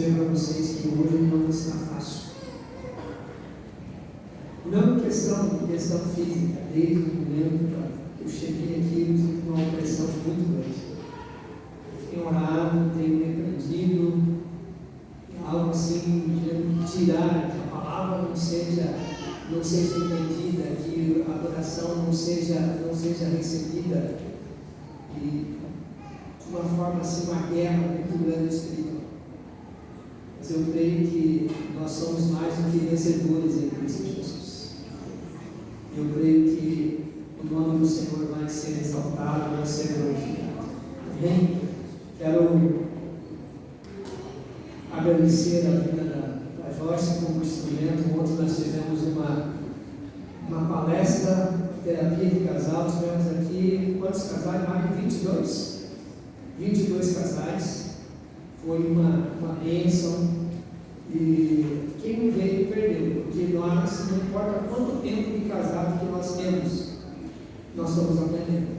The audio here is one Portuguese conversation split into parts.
dizer para vocês que hoje não está fácil. Não questão física, desde o momento que eu cheguei aqui, eu tive uma opressão muito grande. Tenho orado, tenho repreendido, algo assim, de tirar, que a palavra não seja entendida, que a adoração não seja recebida, e de uma forma assim, uma guerra muito grande espiritual. Mas eu creio que nós somos mais do que vencedores em Cristo Jesus. Eu creio que o nome do Senhor vai ser exaltado, vai ser glorificado. Amém? Quero agradecer a vida da Joyce como instrumento. Ontem nós tivemos uma palestra, terapia de casal. Tivemos aqui, quantos casais? Mais de 22 casais. Foi uma bênção. E quem não veio, perdeu. Porque nós, não importa quanto tempo de casado que nós temos, nós estamos aprendendo.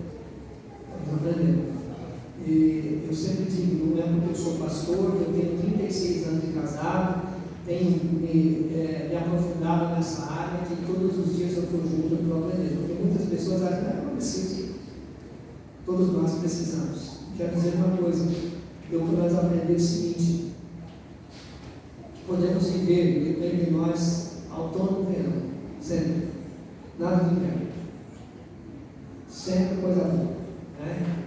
E eu sempre digo, não é porque eu sou pastor, eu tenho 36 anos de casado, tenho me aprofundado nessa área, que todos os dias eu estou junto, eu estou aprendendo. Porque muitas pessoas acham que não preciso. Todos nós precisamos. Quero dizer uma coisa, eu quero nós aprender o seguinte, que podemos viver, depende de nós, autônomo verão, sempre. Nada de inverno. Sempre coisa boa, né?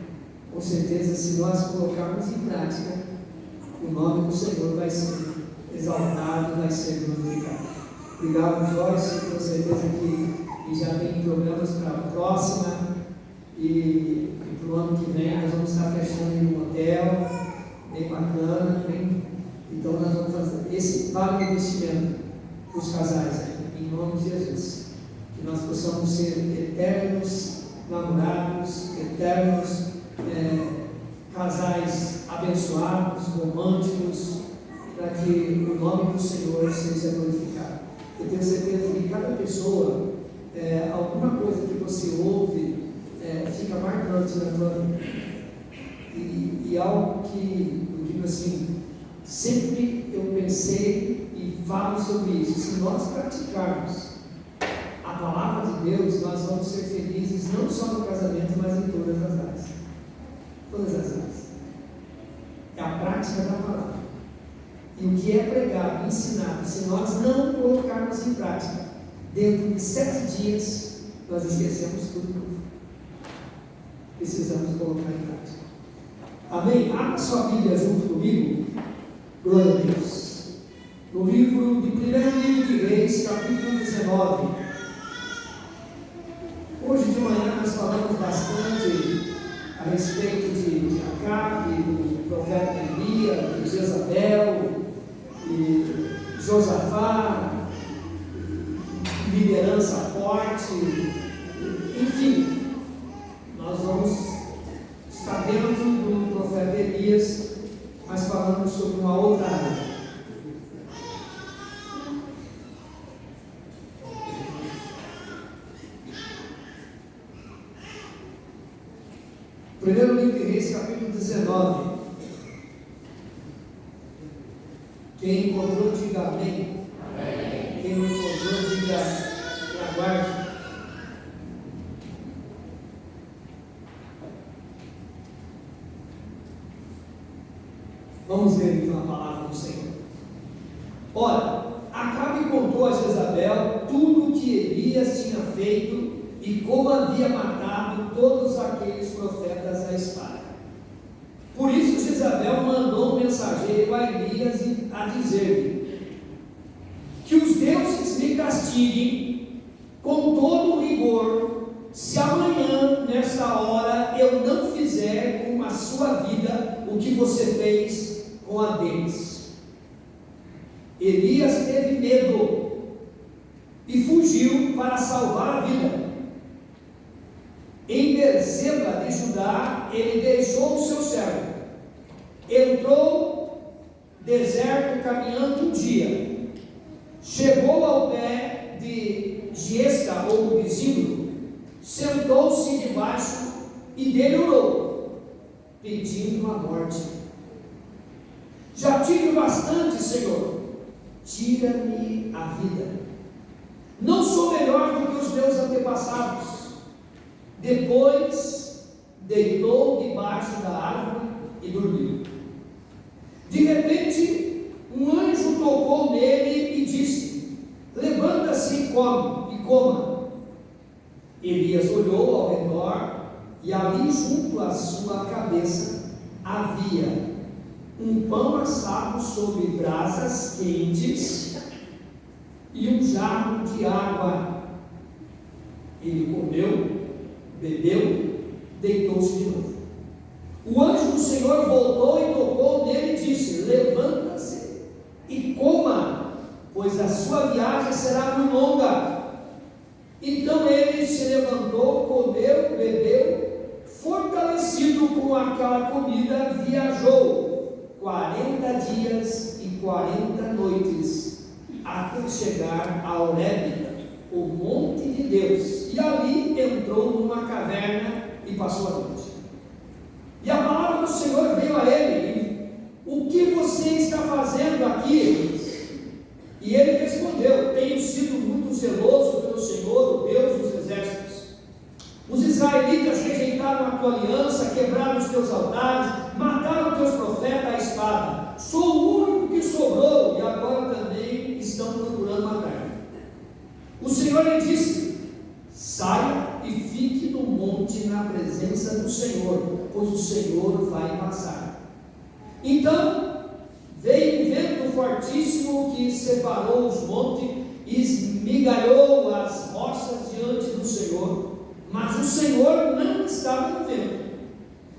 Com certeza, se nós colocarmos em prática, o nome do Senhor vai ser exaltado, vai ser glorificado. Obrigado, Joyce, com certeza que já tem programas para a próxima e para o ano que vem nós vamos estar fechando em um hotel bem bacana, então nós vamos fazer esse vale investimento para os casais, em nome de Jesus, que nós possamos ser eternos namorados, eternos casais abençoados, românticos, para que o nome do Senhor seja glorificado. Eu tenho certeza que cada pessoa, alguma coisa que você ouve, fica marcante na tua vida. E algo que eu digo assim, sempre eu pensei e falo sobre isso. Se nós praticarmos a palavra de Deus, nós vamos ser felizes não só no casamento, mas em todas as áreas. Todas as áreas. É a prática da palavra. E o que é pregado, ensinado, se nós não colocarmos em prática, dentro de 7 dias, nós esquecemos tudo. Precisamos colocar em prática. Amém? Abra sua Bíblia junto comigo. Glória a Deus. No livro de 1º livro de Reis, capítulo 19. Hoje de manhã nós falamos bastante a respeito de Acabe, do profeta Elias, de Jezabel, e Josafá, liderança forte, enfim, nós vamos estar dentro do profeta Elias, mas falando sobre uma outra área. Primeiro livro de Reis, capítulo 19. Quem encontrou, diga amém. Amém. Quem não encontrou, diga aguarde. Vamos ver então a palavra do Senhor. Ora, Acabe contou a Jezabel tudo o que Elias tinha feito e como havia matado todos aqueles profetas à espada. Por isso Jezabel mandou um mensageiro a Elias a dizer-lhe: que os deuses me castiguem com todo o rigor, se amanhã, nesta hora, eu não fizer com a sua vida o que você fez com a deles. Elias teve medo e fugiu para salvar a vida. Em Berseba de Judá, ele deixou o seu servo, entrou deserto caminhando um dia, chegou ao pé de Giesta ou Bizimro, sentou-se debaixo e dele orou, pedindo a morte. Já tive bastante, Senhor, tira-me a vida. Não sou melhor do que os meus antepassados. Depois deitou debaixo da árvore e dormiu. De repente, um anjo tocou nele e disse: levanta-se e coma. Elias olhou ao redor e ali junto à sua cabeça havia um pão assado sobre brasas quentes e um jarro de água. Ele comeu, bebeu, deitou-se de novo. O anjo do Senhor voltou e tocou nele e disse: levanta-se e coma, pois a sua viagem será muito longa. Então ele se levantou, comeu, bebeu, fortalecido com aquela comida, viajou 40 dias e 40 noites até chegar a Horebe, o monte de Deus, e ali entrou numa caverna e passou a noite. E a palavra do Senhor veio a ele: o que você está fazendo aqui? E ele respondeu: tenho sido muito zeloso pelo Senhor, o Deus dos exércitos. Os israelitas rejeitaram a tua aliança, quebraram os teus altares, mataram os teus profetas à espada. Sou o único que sobrou e agora também estão procurando matar-me. O Senhor lhe disse: saia e fique no monte na presença do Senhor, pois o Senhor vai passar. Então veio um vento fortíssimo que separou os montes e esmigalhou as rochas diante do Senhor, mas o Senhor não estava no vento.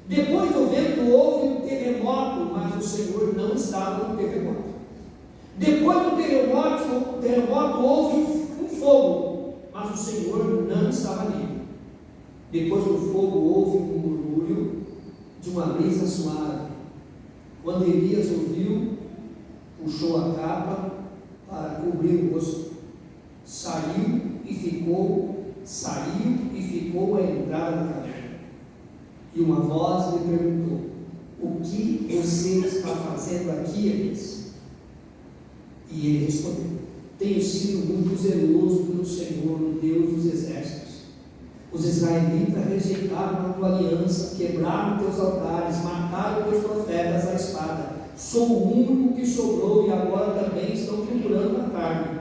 Depois do vento houve um terremoto, mas o Senhor não estava no terremoto. Depois do terremoto houve um fogo, mas o Senhor não estava nele. Depois do fogo houve um murmúrio de uma brisa suave. Quando Elias ouviu, puxou a capa para cobrir o rosto, saiu e ficou à entrada da caverna. E uma voz lhe perguntou: o que você está fazendo aqui, Elias? E ele respondeu: tenho sido muito zeloso pelo Senhor, o Deus dos exércitos. Os israelitas rejeitaram a tua aliança, quebraram teus altares, mataram teus profetas à espada. Sou o único que sobrou e agora também estão procurando matar-me.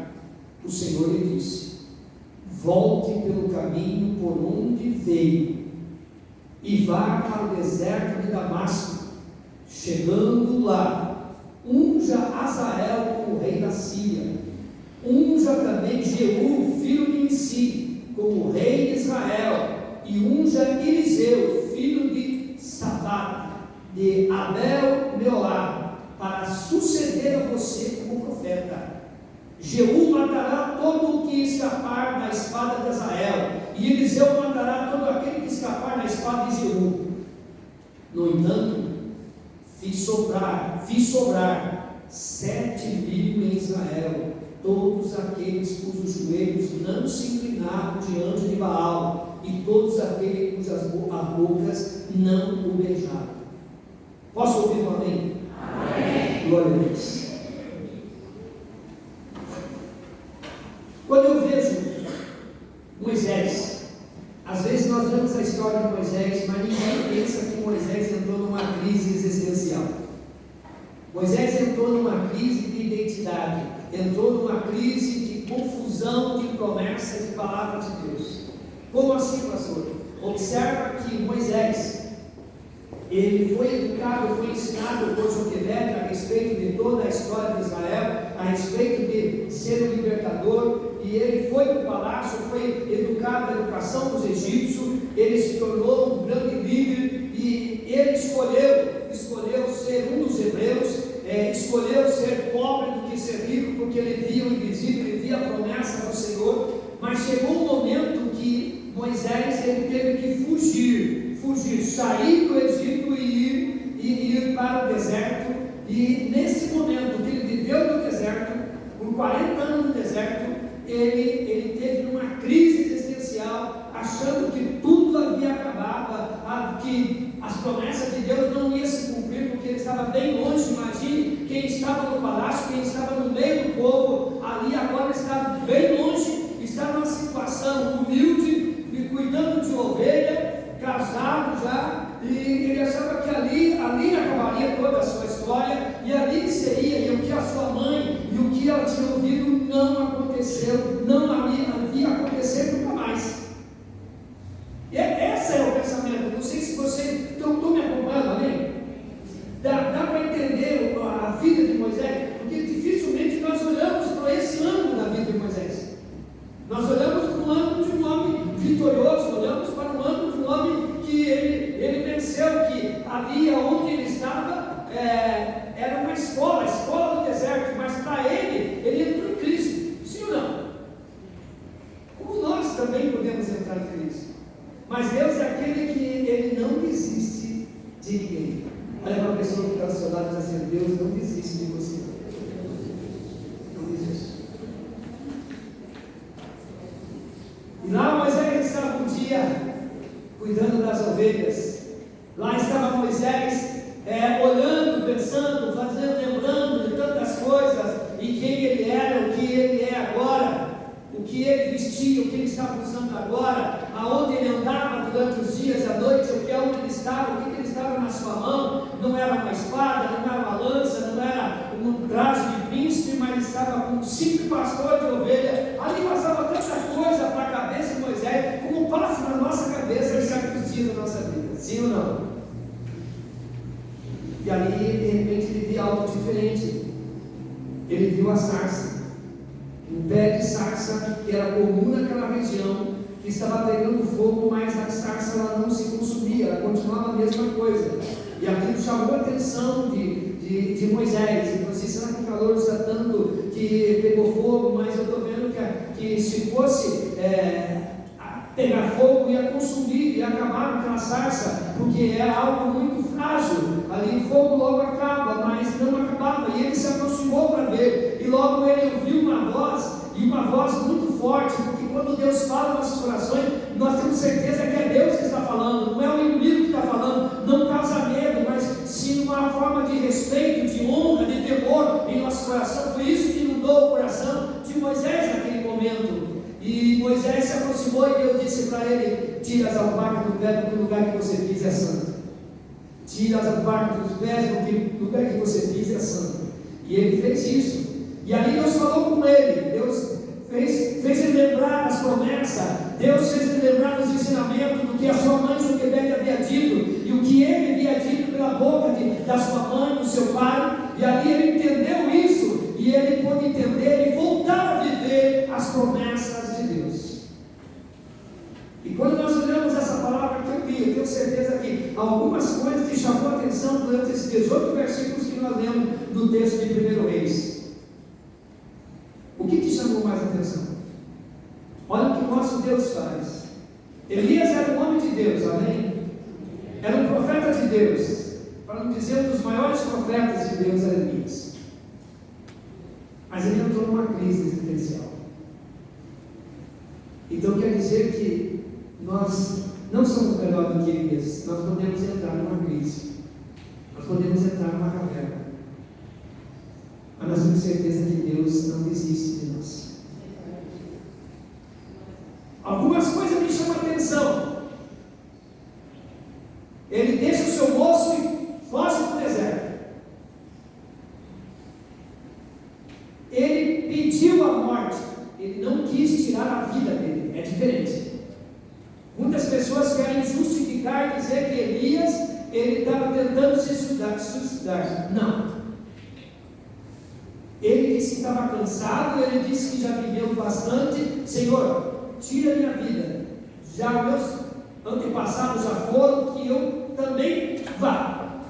O Senhor lhe disse: volte pelo caminho por onde veio e vá para o deserto de Damasco. Chegando lá, unja Azael como rei da Síria. Unja também Jeú, filho de Nissi, como rei de Israel, e unja Eliseu, filho de Safate, de Abel-Meolá, para suceder a você como profeta. Jeú matará todo o que escapar da espada de Azael, e Eliseu matará todo aquele que escapar da espada de Jeú. No entanto, fiz sobrar 7.000 em Israel, todos aqueles cujos joelhos não se inclinavam diante de Baal, e todos aqueles cujas bocas não o beijaram. Posso ouvir um amém? Amém. Glória a Deus. Quando eu vejo Moisés, às vezes nós vemos a história de Moisés, mas ninguém pensa que Moisés entrou numa crise existencial. Moisés entrou numa crise de identidade, entrou numa crise de confusão de promessa de palavra de Deus. Como assim, pastor? Observa que Moisés, ele foi educado, foi ensinado por Joquebede a respeito de toda a história de Israel, a respeito de ser um libertador, e ele foi para o palácio, foi educado na educação dos egípcios, ele se tornou um grande líder, e ele escolheu ser um dos hebreus, escolheu ser pobre do que ser rico, porque ele via o invisível, ele via a promessa do Senhor. Mas chegou um momento que Moisés ele teve que fugir, sair do Egito e ir para o deserto. E nesse momento que ele viveu no deserto, por 40 anos no deserto, ele teve uma crise existencial, achando que tudo havia acabado, que as promessas de Deus não iam se cumprir, porque ele estava bem longe. Imagine quem palácio, quem estava no meio do povo, ali agora estava bem longe, estava numa situação humilde, cuidando de ovelha, casado já, e ele achava que ali acabaria toda a sua história, e ali seria, e o que a sua mãe, e o que ela tinha ouvido não aconteceu, não havia acontecer nunca mais. Esse é o pensamento. Não sei se você estão me acompanhando, amém? Dá para entender a vida de Moisés, porque dificilmente nós olhamos para esse ângulo da vida de Moisés. Nós olhamos para o ângulo de um homem vitorioso, olhamos para o ângulo de um homem que ele venceu, que ali onde ele estava era uma escola do deserto, mas para ele entrou em Cristo, sim ou não? Como nós também podemos entrar em Cristo. Mas Deus é aquele que ele não desiste de ninguém. Olha para a pessoa que está ao seu lado e diz assim: Deus não desiste de você. Não desiste. E lá Moisés estava um dia cuidando das ovelhas. Lá estava Moisés olhando, pensando, lembrando de tantas coisas, e quem ele era, o que ele é agora, o que ele vestia, o que ele estava usando agora, aonde ele andava durante os dias e a noite, onde ele estava, o que ele estava na sua mão. Não era uma espada, não era uma lança, não era um traje de príncipe, mas estava com um simples pastor de ovelha. Ali passava tanta coisa para a cabeça de Moisés, como passa na nossa cabeça em certos dias da nossa vida, sim ou não? E ali, de repente, ele viu algo diferente. Ele viu a sarça, um pé de sarça que era comum naquela região, que estava pegando fogo, mas a sarça ela não se consumia, ela continuava a mesma coisa. E aquilo chamou a atenção de Moisés. E você, será que o calor está tanto que pegou fogo? Mas eu estou vendo que se fosse pegar fogo, ia consumir, ia acabar com aquela sarça, porque era algo muito frágil. Ali o fogo logo acaba, mas não acabava. E ele se aproximou para ver, e logo ele ouviu uma voz, e uma voz muito forte, porque quando Deus fala nos nossos corações, nós temos certeza que é Deus que está falando, não é o inimigo que está falando. Não causa medo, mas sim uma forma de respeito, de honra, de temor em nosso coração. Foi isso que inundou o coração de Moisés naquele momento. E Moisés se aproximou e Deus disse para ele: tira as alparcas do pé, porque o lugar que você pisa é santo. Tira as alparcas dos pés, porque o lugar que você pisa é santo. E ele fez isso. E ali Deus falou com ele. Deus fez ele lembrar das promessas. Deus fez ele lembrar dos ensinamentos, do que a sua mãe Joquebede havia dito, e o que ele havia dito pela boca da sua mãe, do seu pai. E ali ele entendeu isso, e ele pôde entender e voltar a viver as promessas de Deus. E quando nós olhamos essa palavra que eu li, eu tenho certeza que algumas coisas te chamou a atenção durante esses 18 versículos que nós lemos do texto de 1 Reis. O que te chamou mais a atenção? Olha o que o nosso Deus faz. Elias era um homem de Deus, amém? Era um profeta de Deus, para não dizer um dos maiores profetas de Deus, era Elias. Mas ele entrou numa crise existencial. Então quer dizer que nós não somos melhor do que Elias. Nós podemos entrar numa crise, nós podemos entrar numa caverna, mas nós temos certeza que Deus não desiste de nós. Algumas coisas me chamam a atenção. Ele deixa o seu moço e foge para o deserto. Ele pediu a morte, ele não quis tirar a vida dele. É diferente. Muitas pessoas querem justificar e dizer que Elias ele estava tentando se suicidar. Não. Ele disse que estava cansado, ele disse que já viveu bastante. Senhor, tira a minha vida. Já meus antepassados já foram, que eu também vá.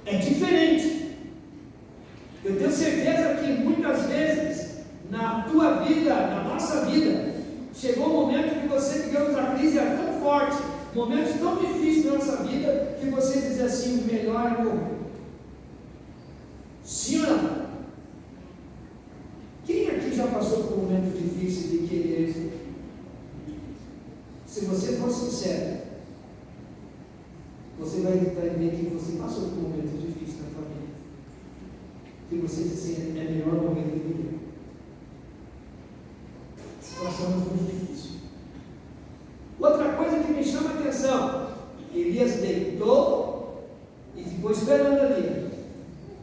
É diferente. Eu tenho certeza que muitas vezes na tua vida, na nossa vida, chegou um momento que você, digamos, a crise era tão forte, momentos tão difíceis na nossa vida, que você diz assim: melhor é morrer. Sim ou não? Quem aqui já passou por um momento difícil de querer? Se você for sincero, você vai ver que você passou por um momento difícil na sua vida, que você diz assim, é melhor morrer do que viver. A situação é muito difícil. Outra coisa que me chama a atenção, Elias deitou e ficou esperando ali,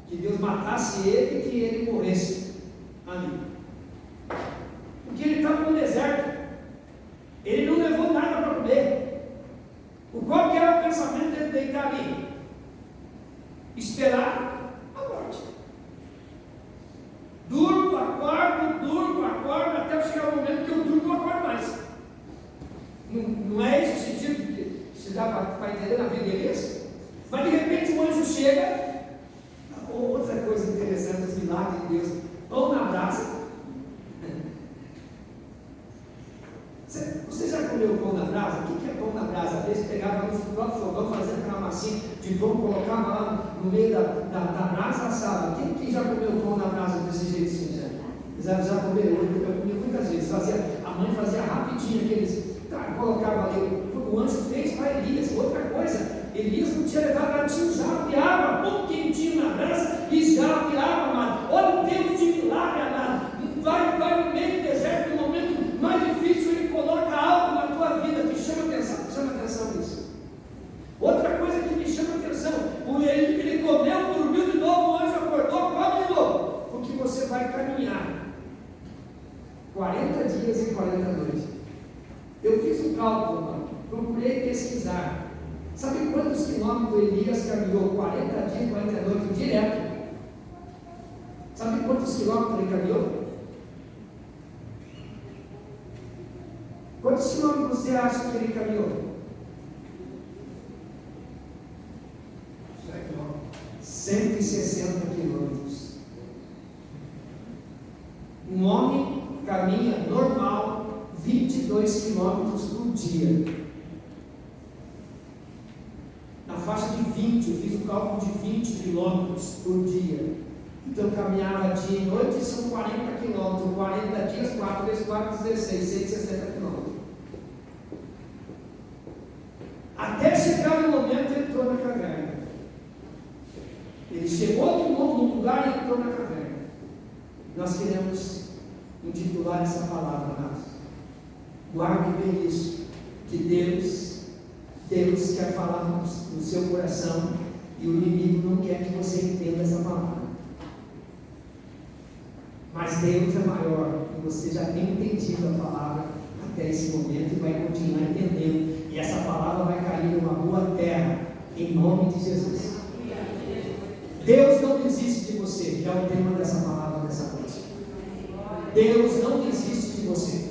que Deus matasse ele e que ele morresse ali. Porque ele estava no deserto, ele não levou nada para comer. Qual que era o pensamento dele deitar ali? Esperar a morte. Durmo, acordo, até chegar o momento que eu durmo e não acordo mais. Não é esse o sentido que se dá para entender na vida de Elias? Mas de repente o anjo chega. Outra coisa interessante, os milagres de Deus. Pão na brasa. Você já comeu pão na brasa? O que é pão na brasa? Eles pegavam no próprio fogão, faziam aquela massinha de pão, colocavam lá no meio da brasa assada. Quem já comeu pão na brasa desse jeito assim? Já comeram? Eu comi muitas vezes. A mãe fazia rapidinho aqueles. Colocava ali. O anjo fez para Elias. Outra coisa, Elias não tinha levado nada, tinha um jarro de água, pão quentinho na brasa e jarro de água, amado. Olha o Deus de milagre, amado. Vai no meio do deserto, no momento mais difícil, ele coloca algo na tua vida que chama atenção nisso. Outra coisa que me chama atenção, ele comeu, dormiu de novo, o anjo acordou, come de novo, porque você vai caminhar 40 dias e 40 noites. Eu fiz um cálculo, procurei pesquisar. Sabe quantos quilômetros Elias caminhou? 40 dias e 40 noites direto. Sabe quantos quilômetros ele caminhou? Quantos quilômetros você acha que ele caminhou? 160 quilômetros. Um homem caminha normal 22 quilômetros por dia. Na faixa de 20, eu fiz um cálculo de 20 quilômetros por dia. Então caminhava dia e noite, são 40 quilômetros. 40 dias, 4 vezes 4, 16, 160 quilômetros. Até chegar no momento ele entrou na caverna. Ele chegou de novo no lugar e entrou na caverna. Nós queremos intitular essa palavra, amados. Guarde bem isso, que Deus quer falar no seu coração e o inimigo não quer que você entenda essa palavra. Mas Deus é maior e você já tem entendido a palavra até esse momento e vai continuar entendendo. E essa palavra vai cair numa boa terra, em nome de Jesus. Deus não desiste de você, que é o tema dessa palavra dessa noite. Deus não desiste de você.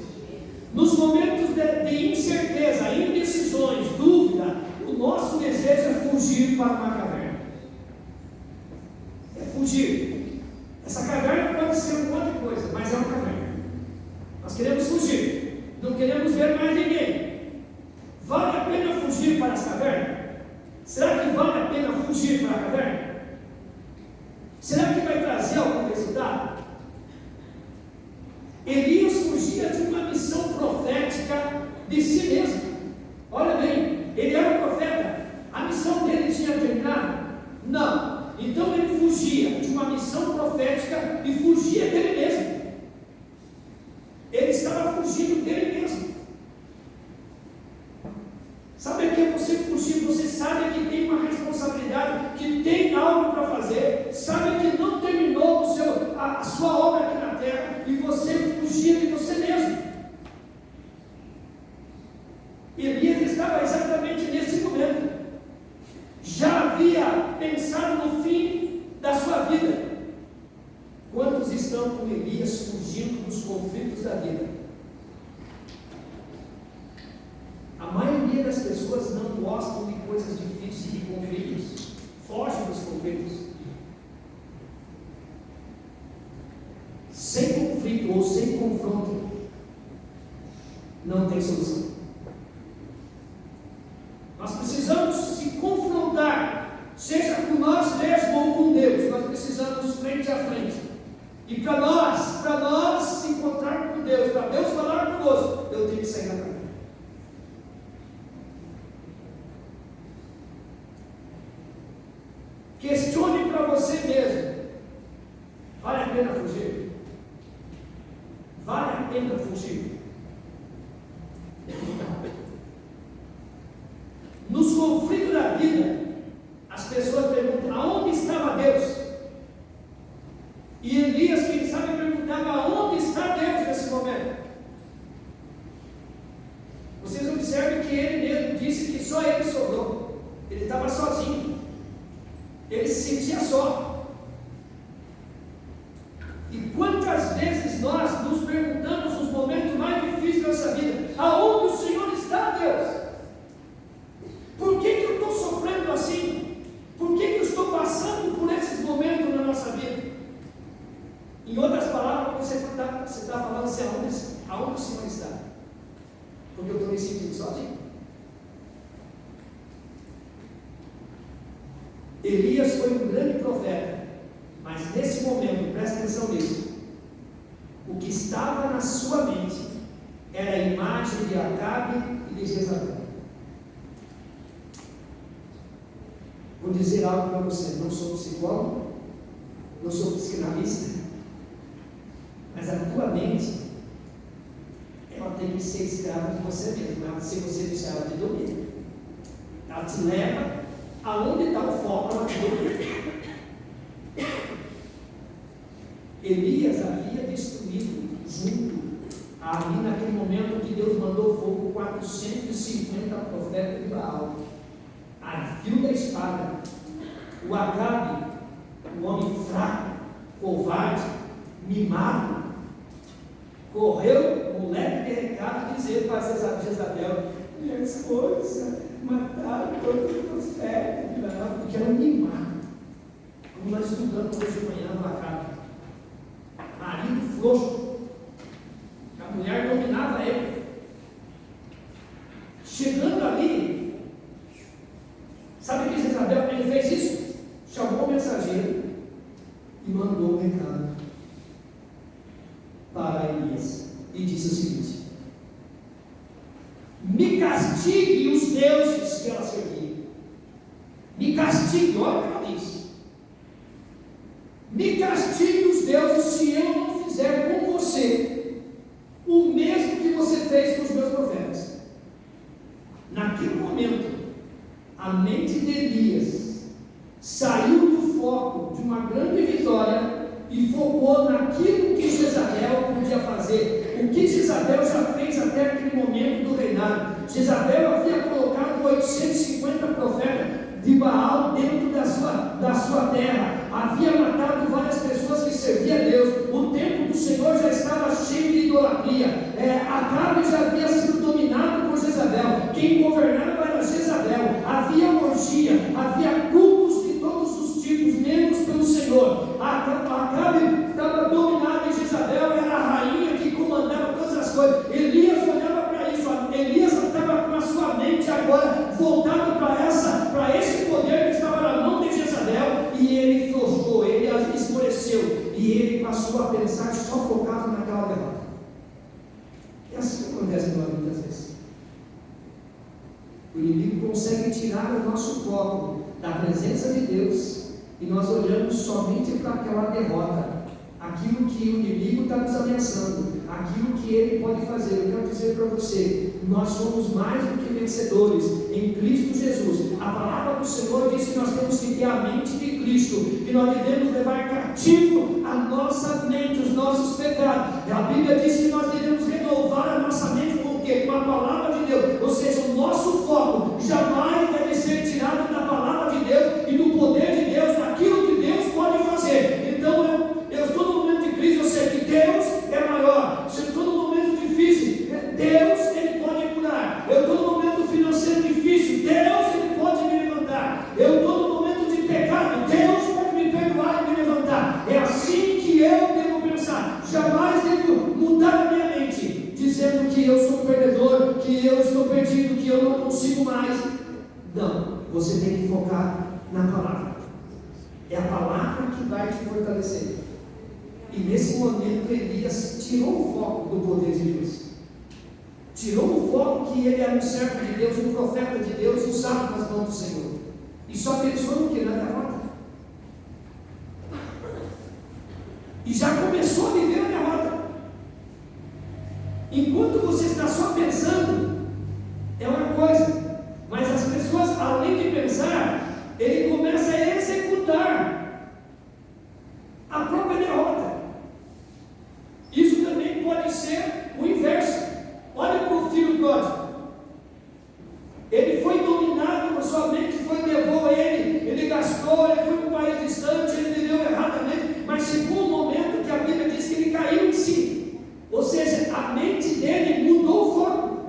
Nos momentos de incerteza, indecisões, dúvida, o nosso desejo é fugir para uma caverna. É fugir. Essa caverna pode ser um monte de coisa, mas é uma caverna. Nós queremos fugir, não queremos ver mais ninguém. Vale a pena fugir para essa caverna? Será que vale a pena fugir para a caverna? Será que vai trazer algum resultado? Elias fugia de uma missão profética de si mesmo. Olha bem, ele era um profeta. A missão dele tinha terminado? Não. Então ele fugia de uma missão profética e fugia dele mesmo. Ele estava fugindo dele mesmo. Sabe o que é você fugir? Você sabe que tem uma responsabilidade, que tem algo para fazer, sabe que não terminou a sua obra aqui na terra e você fugia de você mesmo. Elias estava exatamente nesse momento. Já havia pensado no fim da sua vida. Quantos estão com Elias fugindo dos conflitos da vida? A maioria das pessoas não gostam de coisas difíceis, de conflitos, fogem dos conflitos. Sem conflito ou sem confronto, não tem solução. Nós precisamos se confrontar, seja com nós mesmos ou com Deus. Nós precisamos frente a frente. E para nós se encontrar com Deus, para Deus falar conosco, eu tenho que sair da caverna. Questione para você mesmo. Vale a pena fugir? Vale a pena fugir? Nos conflitos da vida, as pessoas perguntam: aonde estava Deus? E Elias, quem sabe, perguntava: aonde está Deus nesse momento? Vocês observem que ele mesmo disse que só ele sobrou. Ele estava sozinho. Ele se sentia só. E quantas vezes nós nos perguntamos nos momentos mais difíceis da nossa vida: aonde o Senhor está, Deus? Por que eu estou sofrendo assim? Por que eu estou passando por esses momentos na nossa vida? Em outras palavras, você está falando assim: aonde o Senhor está? Porque eu estou me sentindo sozinho. Elias foi um grande profeta, mas nesse momento, presta atenção nisso, o que estava na sua mente era a imagem de Acabe e de Jezabel. Vou dizer algo para você: não sou psicólogo, não sou psicanalista, mas a tua mente, ela tem que ser escrava de você mesmo. Se você deixar ela te domina, ela te leva aonde está o foco, ela te domina. Elias havia destruído junto ali naquele momento que Deus mandou fogo 450 profetas de Baal, a fio da espada. O Acabe, um homem fraco, covarde, mimado, correu, moleque de recado, dizer para Jezabel: minha esposa, mataram todos os profetas de Baal, porque era um mimado, como nós estudamos hoje de manhã no Acabe, marido frouxo, a mulher dominava ele. Chegando ali, sabe que Jezabel, ele fez isso? Chamou o mensageiro e mandou um recado para Elias e disse o seguinte: me castigue os deuses que ela servia. Me castigue, olha o que ela disse. Me castigue os deuses se eu não fizer com você o mesmo que você fez com os meus profetas. Naquele momento, a mente de Elias saiu do foco de uma grande vitória e focou naquilo que Jezabel podia fazer. O que Jezabel já fez até aquele momento do reinado. Jezabel havia colocado 850 profetas de Baal dentro da sua terra, havia matado várias pessoas que serviam a Deus. O templo do Senhor já estava cheio de idolatria. Acabe já havia sido dominado por Jezabel. Quem governava era Jezabel. Havia orgia, havia cultos de todos os tipos, menos pelo Senhor. Acabe estava dominado e Jezabel era a rainha que comandava todas as coisas. Elias olhava para isso. Elias estava com a sua mente agora voltada para esse poder que estava na mão de Jezabel, e ele flochou, ele esmoreceu, e ele passou a pensar só focado naquela derrota. É assim que acontece com nós muitas vezes. O inimigo consegue tirar o nosso foco da presença de Deus, e nós olhamos somente para aquela derrota, aquilo que o inimigo está nos ameaçando, aquilo que ele pode fazer. Eu quero dizer para você: nós somos mais do que vencedores em Cristo Jesus. A palavra do Senhor diz que nós temos que ter a mente de Cristo, que nós devemos levar cativo a nossa mente, os nossos pecados. A Bíblia diz que nós devemos renovar a nossa mente com o quê? Com a palavra de Deus. Ou seja, o nosso foco jamais deve ser tirado da palavra de Deus e do poder de Deus, daquilo que Deus pode fazer. Então eu estou no momento de crise, eu sei que Deus é maior. Se eu estou no momento difícil, Deus, Ele pode curar. Eu estou no momento financeiro difícil, Deus, Ele pode me levantar. Eu estou no momento de pecado, Deus pode me perdoar e me levantar. É assim que eu devo pensar. Jamais devo mudar a minha mente, dizendo que eu sou um perdedor, que eu estou perdido, que eu não consigo mais. Não, você tem que focar na palavra. É a palavra que vai te fortalecer. E nesse momento Elias tirou o foco do poder de Deus, tirou o foco que ele era um servo de Deus, um profeta de Deus, usado nas mãos do Senhor, e só pensou no que? Na derrota. e já começou a viver a derrota. Enquanto você está só pensando, é uma coisa, mas as pessoas, além de pensar, ele começa a executar a própria derrota. Isso também pode ser o inverso. Olha para o filho pródigo. Ele foi dominado por sua mente, levou ele gastou, ele foi para um país distante, ele viveu erradamente, mas chegou um momento que a Bíblia diz que ele caiu em si, ou seja, a mente dele mudou o foco.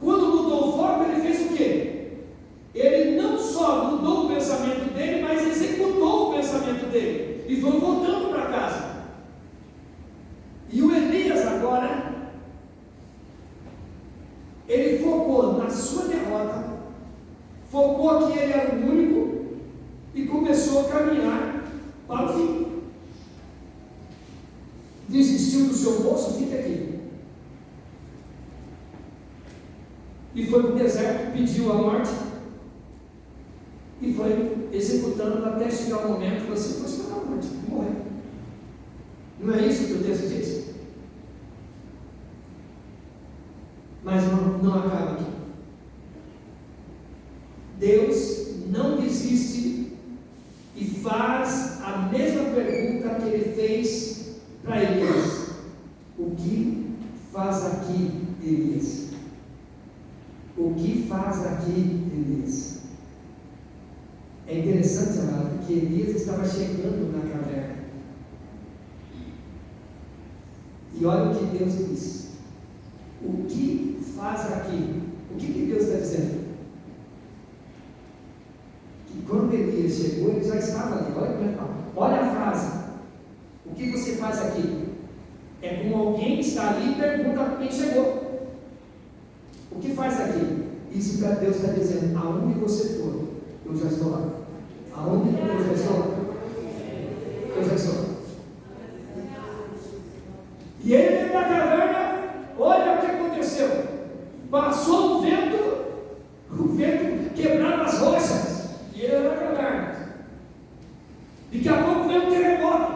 Quando mudou o foco, ele fez o quê? Ele não só mudou o pensamento dele, mas executou o pensamento dele, e foi voltando para casa. E o Elias agora, ele focou na sua derrota, focou que ele era o único e começou a caminhar para o fim. Desistiu do seu bolso, fica aqui. E foi para o deserto, pediu a morte e foi executando até chegar o momento que você pode esperar a morte, morrer. Não é isso que o texto diz? Mas não acaba aqui. Deus não desiste e faz a mesma pergunta que ele fez para Elias: o que faz aqui, Elias? O que faz aqui, Elias? É interessante, amado, porque Elias estava chegando na caverna. E olha o que Deus diz: o que faz aqui? O que Deus está dizendo? Que quando Elias chegou, ele já estava ali. Olha a frase: o que você faz aqui? É como alguém que está ali e pergunta para quem chegou: o que faz aqui? Isso que Deus está dizendo: aonde você for, eu já estou lá. Aonde eu já estou lá? Eu já estou lá. E ele dentro da caverna, olha o que aconteceu. Passou o vento quebrava as rochas, e ele era na caverna. Daqui a pouco veio um terremoto,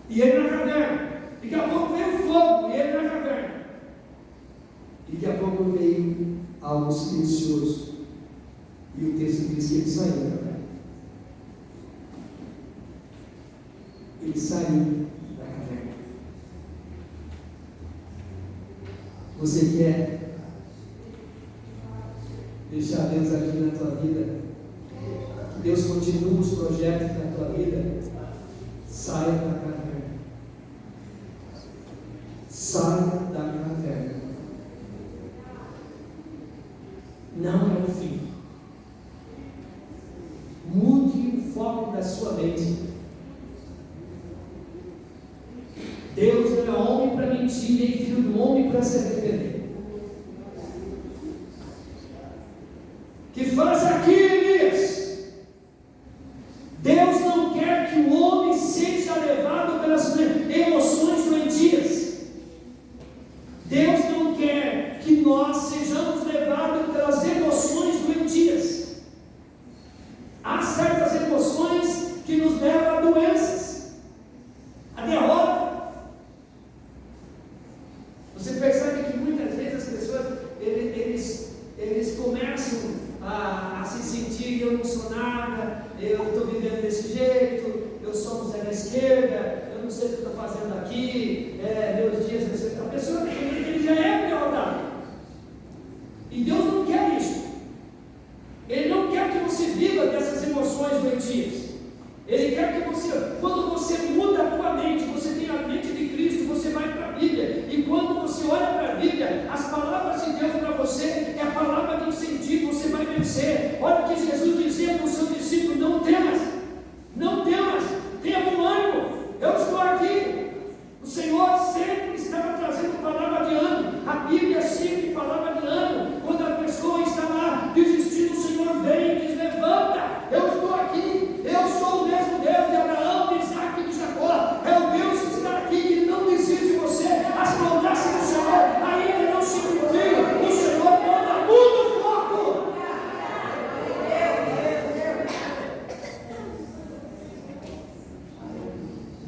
e ele na caverna. Daqui a pouco veio fogo, e ele na caverna. Daqui a pouco veio algo silencioso, e o texto diz que ele saiu da caverna. Ele saiu da caverna. Você quer deixar Deus aqui na tua vida? Que Deus continue os projetos na tua vida? Saia da caverna. Saia da caverna. Não é o fim. Mude o foco da sua mente. Deus não é homem para mentir, nem filho do homem para se arrepender. Que faz aqui, Elias? Deus não quer que o homem seja levado pelas emoções doentias. Deus não quer que nós sejamos levados pelas emoções doentias. Há certas emoções que nos levam a doenças, a derrota. Você percebe que muitas vezes as pessoas eles começam a se sentir: eu não sou nada, eu estou vivendo desse jeito, eu sou um Zé da esquerda, eu não sei o que estou fazendo aqui, meus dias. A pessoa ele já é derrotado. E Deus não quer isso. Ele não quer que você viva dessas emoções doentias. Ele quer que você, quando você muda a tua mente, você tem a mente de Cristo, você vai para a Bíblia, e quando você olha para a Bíblia, as palavras de Deus para você é a palavra de incentivo, você vai vencer. Olha o que Jesus dizia para o seu discípulo: não temas, não temas, tenha bom ânimo, eu estou aqui. O Senhor sempre estava trazendo palavra de ânimo. A Bíblia é sempre palavra de ânimo. Quando a pessoa está lá desistindo, o Senhor vem e diz: levanta, eu estou aqui, eu sou o mesmo Deus de Abraão, de Isaac e de Jacó. É o Deus que está aqui, que não desiste de você. As promessas do Senhor ainda não se cumpriram.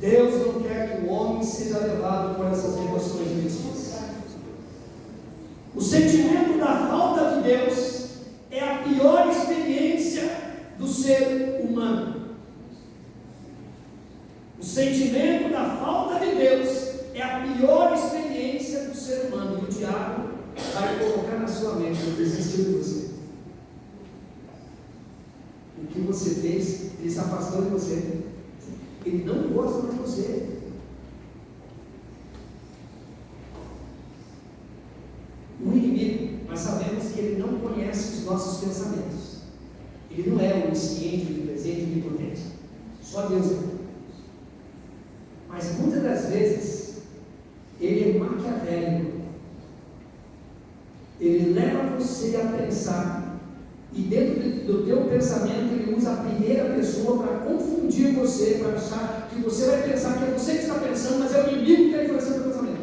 Deus não quer que o homem seja levado por essas emoções metidas. O sentimento da falta de Deus é a pior experiência do ser humano. O sentimento da falta de Deus é a pior experiência do ser humano. E o diabo vai colocar na sua mente: eu desisti de você. O que você fez, ele se afastou de você. Ele não gosta mais de você. O inimigo, nós sabemos que ele não conhece os nossos pensamentos. Ele não é onisciente, onipresente, onipotente. Só Deus é. Mas muitas das vezes ele é maquiavélico. Ele leva você a pensar, e dentro do teu pensamento ele usa a primeira pessoa para confundir você, para achar que você vai pensar que é você que está pensando, mas é o inimigo que está influenciando o teu pensamento.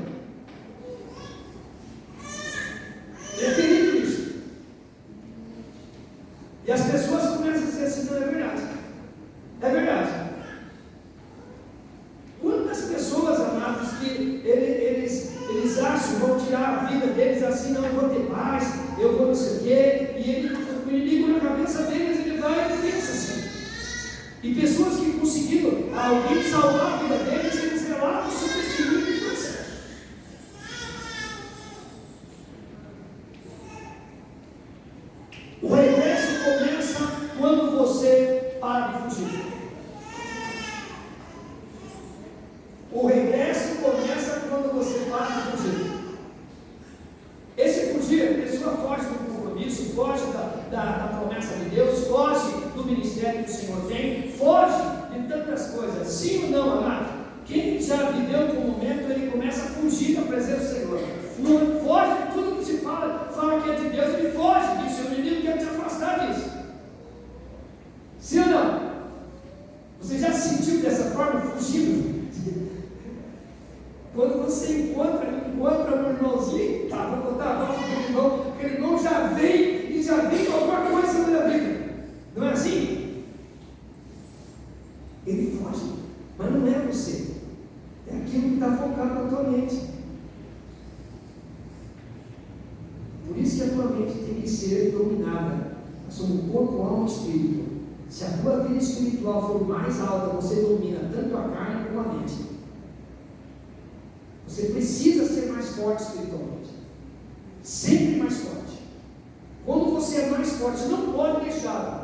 É terrível isso. E as pessoas começam a dizer assim: não, é verdade. É verdade. Quantas pessoas, amados, que eles acham, vão tirar a vida deles assim: não, eu vou ter paz, eu vou não sei o quê, e o inimigo na cabeça deles, ele vai e ele pensa assim. E pessoas que conseguiram alguém salvar a vida deles, eles relatam o seu testemunho de força. O regresso começa quando você para de fugir. O regresso começa quando você para de fugir. Esse fugir, a pessoa foge do compromisso, foge da promessa de Deus, foge do ministério que o Senhor tem, foge de tantas coisas. Sim ou não, amado? Quem já viveu um momento, ele começa a fugir da presença do Senhor. Foge de tudo que se fala que é de Deus, ele foge disso. O inimigo quer te afastar disso. Sim ou não? Você já se sentiu dessa forma, fugindo? Quando você encontra um irmãozinho, tá, vou contar agora aquele irmão já vem com alguma coisa na minha vida. Não é assim? Ele foge, mas não é você. É aquilo que está focado na tua mente. Por isso que a tua mente tem que ser dominada. Nós somos corpo, alma e espírito. Se a tua vida espiritual for mais alta, você domina tanto a carne como a mente. Você precisa ser mais forte espiritualmente. Sempre mais forte. Quando você é mais forte, você não pode deixar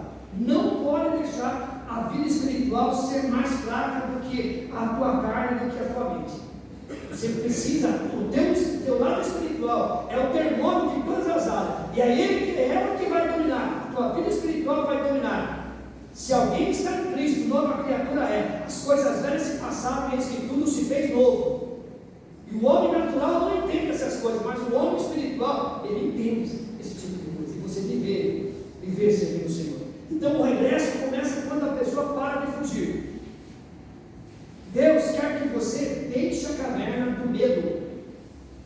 a vida espiritual ser mais fraca do que a tua carne, do que a tua mente. Você precisa, o teu lado espiritual é o termômetro de todas as áreas. E é ela que vai dominar. A tua vida espiritual vai dominar. Se alguém está em Cristo, nova criatura é. As coisas velhas se passaram, e eis que tudo se fez novo. E o homem natural não entende essas coisas, mas o homem espiritual, ele entende esse tipo de coisa. E você viver servindo o Senhor. Então o regresso começa quando a pessoa para de fugir. Deus quer que você deixe a caverna do medo,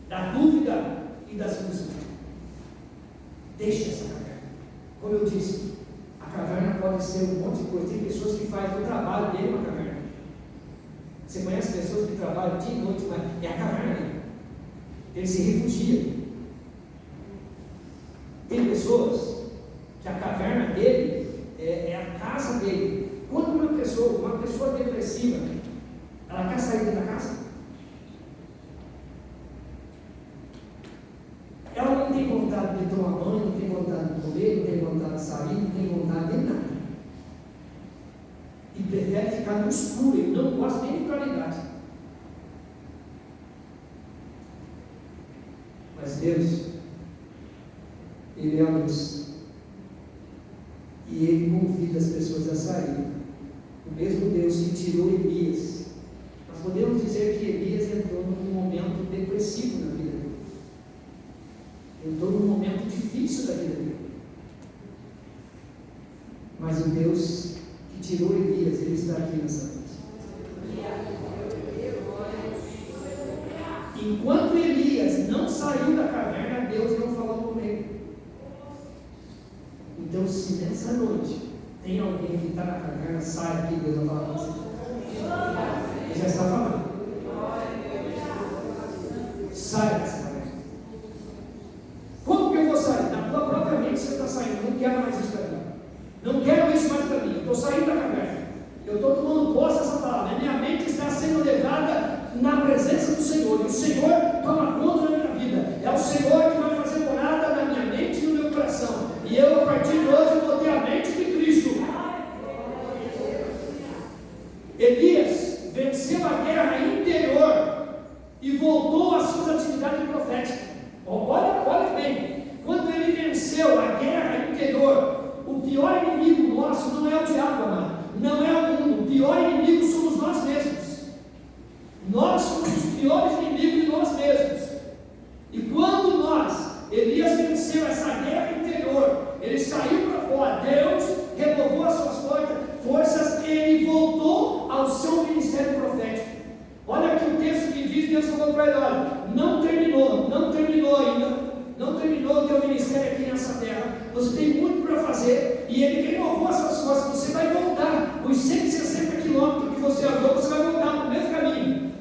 da dúvida e das ilusões. Deixe essa caverna. Como eu disse, a caverna pode ser um monte de coisa. Tem pessoas que fazem o trabalho dele uma caverna. Você conhece pessoas que trabalham dia e noite, mas é a caverna. Ele se refugia. Tem pessoas que a caverna dele é a casa dele. Quando uma pessoa depressiva, ela quer sair da casa? Ela não tem vontade de tomar banho, não tem vontade de comer, não tem vontade de sair, não tem vontade de nada. E prefere ficar no escuro, ele não gosta nem de claridade. Mas Deus, Ele é a luz. E Ele convida as pessoas a sair. O mesmo Deus que tirou Elias. Nós podemos dizer que Elias entrou num momento depressivo na vida dele. Entrou num momento difícil da vida dele. Mas o Deus que tirou Elias, ele está aqui nessa noite. Enquanto Elias não saiu da caverna, Deus não falou com ele. Então, se nessa noite tem alguém que está na caverna, sai aqui, Deus vai falar com você. Ele já está Elias venceu a guerra interior e voltou às suas atividades proféticas. Olha bem, quando ele venceu a guerra interior, o pior inimigo nosso não é o diabo, amado, não é o mundo, o pior inimigo somos nós mesmos. Nós somos os piores inimigos de nós mesmos. E quando Elias venceu essa guerra interior, ele saiu para fora, Deus renovou as suas forças e ele voltou ao seu ministério profético. Olha aqui o texto que diz, Deus falou para ele, olha, não terminou ainda, não terminou o teu ministério aqui nessa terra, você tem muito para fazer, e ele renovou as suas forças, você vai voltar, os 160 quilômetros que você andou, você vai voltar para o mesmo caminho.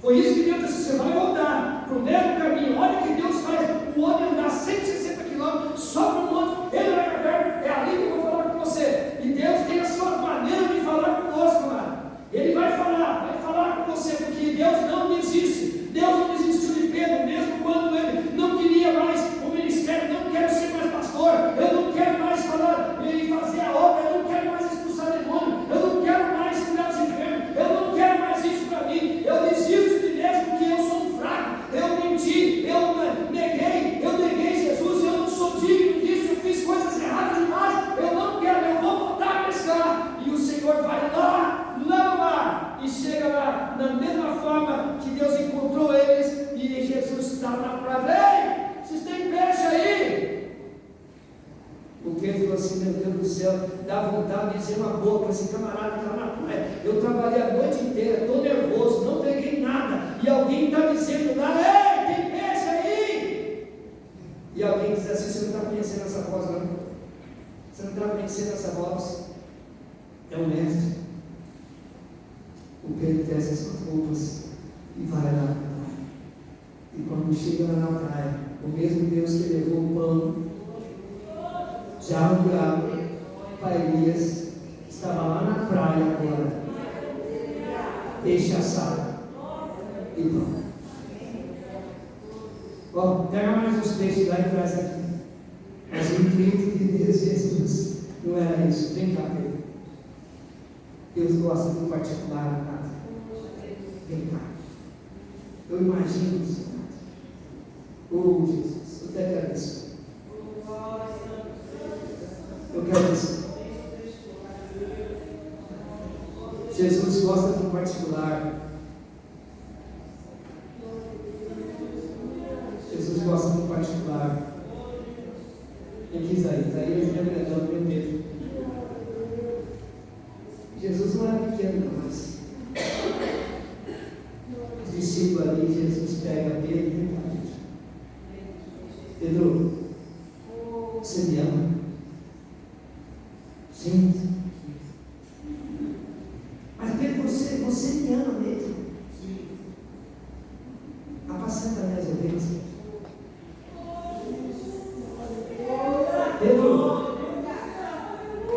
Foi isso que Deus disse, você vai voltar para o mesmo caminho. Olha que Deus faz o homem andar 160 quilômetros só para o monte, ele vai caber, é ali que eu vou falar com você. E Deus tem a sua maneira de falar conosco, amado. Ele vai falar com você, porque Deus não desiste. Deus não desistiu de Pedro, mesmo quando ele não queria mais o ministério, não quero ser mais pastor, eu não quero mais falar e fazer a obra, eu não quero mais expulsar demônio, eu não quero mais curar os enfermos, eu não quero mais isso para mim, eu desisto de Deus porque eu sou um fraco, eu menti, eu neguei Jesus, eu não sou digno disso, eu fiz coisas erradas demais, eu não quero, eu vou voltar a pescar. E o Senhor vai lá e chega lá da mesma forma que Deus encontrou eles, e Jesus estava na praia. Ei, vocês têm peixe aí? O Pedro falou assim, meu Deus do céu, dá vontade de dizer uma boa para esse camarada que está na praia. Eu trabalhei a noite inteira, estou nervoso, não peguei nada, e alguém está dizendo lá, ei, tem peixe aí? E alguém diz assim, você não está conhecendo essa voz, não? Você não está conhecendo essa voz? É o mestre. O Pedro desce as suas roupas e vai lá na praia. E quando chega lá na praia, o mesmo Deus que levou o pão, já o água para Elias, estava lá na praia agora, peixe assado e pão. Bom, pega mais uns peixes lá e traz aqui. Mas o intuito de Deus, Jesus, não era isso. Vem cá, Pedro. Deus gosta do particular, nada. Vem cá. Eu imagino, Senhor. Oh, Jesus, eu te agradeço. Eu quero dizer. Jesus gosta do particular. Jesus gosta do particular. Quem quis aí? Isaías me agradando, meu Deus. Jesus não era pequeno, mas os discípulos ali, Jesus pega Pedro e vem para Pedro. Pedro, você me ama? Sim. Mas Pedro, você me ama mesmo? Sim. Apacenta minhas ovelhas. Pedro,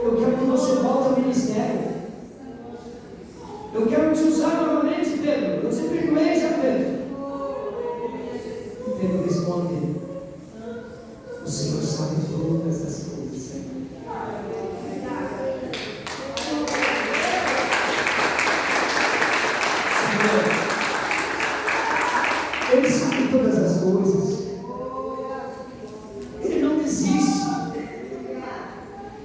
eu quero que você volte ao ministério. Eu quero te usar novamente, Pedro. Eu te perdoei já, Pedro. Pedro responde: o Senhor sabe todas as coisas, Senhor. Ele sabe todas as coisas. Ele não desiste.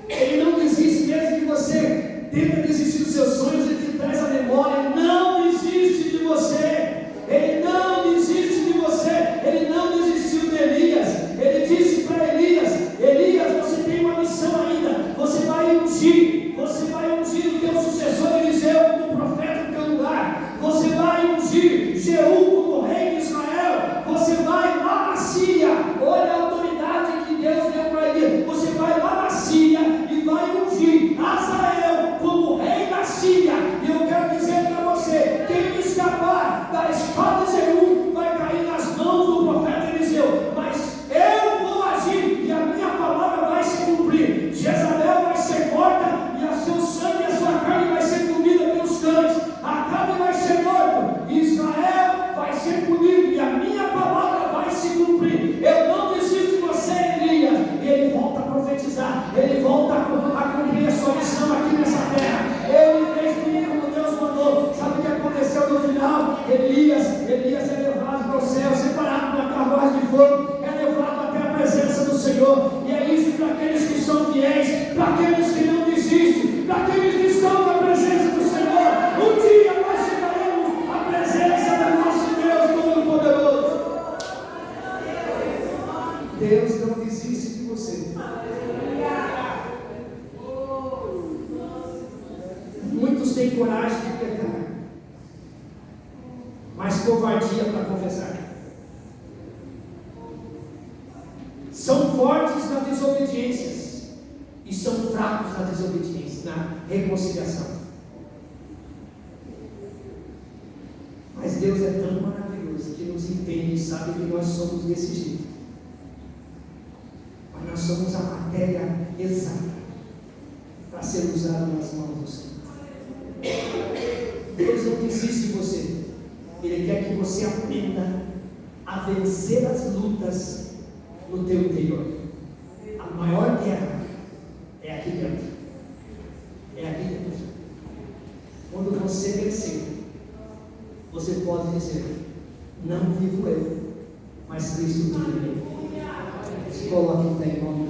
Ele não desiste mesmo que você tenta desistir dos seus sonhos. Ele te traz a memória. Ele não desiste de você. Ele não desiste de você. Ele não desistiu de Elias. Ele disse para Elias: Elias, você tem uma missão ainda. Você vai ungir o teu sucessor Eliseu como profeta no teu lugar. Você vai ungir Jeú como rei de Israel. Você vai lá na Síria. Olha a autoridade que Deus deu para ele. Você vai lá na Síria e vai ungir Azael como rei da Síria. E eu quero dizer para você: quem escapar da espada de Jeú vai cair nas mãos do profeta Eliseu. Mas eu vou agir e a minha palavra vai se cumprir. Jezabel vai ser morta e o seu sangue e a sua carne vai ser comida pelos cães. Acabe vai ser morto. Israel vai têm coragem de pecar, mas covardia para confessar. São fortes na desobediência e são fracos na desobediência, na reconciliação. Mas Deus é tão maravilhoso que nos entende e sabe que nós somos desse jeito. Mas nós somos a matéria exata para ser usada nas mãos do Senhor. Deus não desiste de você. Ele quer que você aprenda a vencer as lutas no teu interior. A maior guerra é aqui dentro. É aqui dentro. Quando você vencer, você pode dizer: não vivo eu, mas Cristo vive em mim. Se coloque em pé em nome